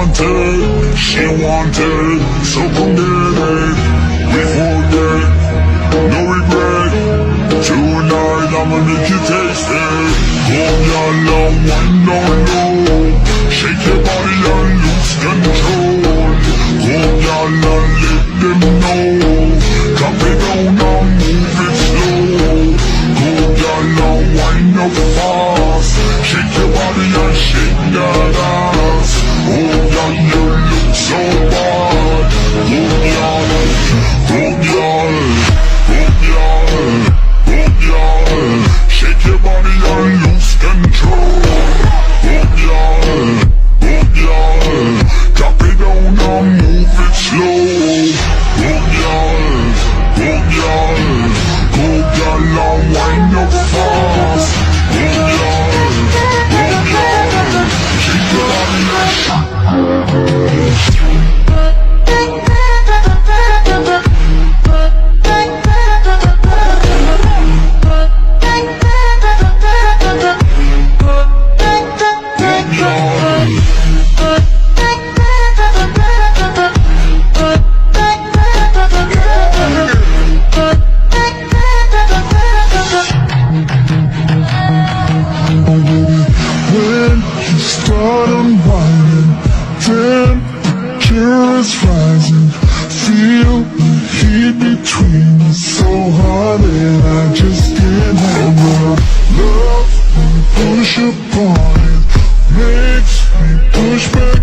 wanted, she wanted, so come get it. We forget, no regret. Tonight I'ma make you taste it. Come your love, wine down low. Shake your body and lose control. Come your love, let them know. Drop it down and move it slow. Come your love, wine up fast. Shake your body and shake that ass. Oh yeah, you look so bad. Oh yeah, shake your body and lose control. Drop it down and move it slow. Go girl and wind up fast. Shake your body and start unwinding, temperature is rising. Feel the heat between us so hot and I just can't handle. Love when you push upon it, makes me push back.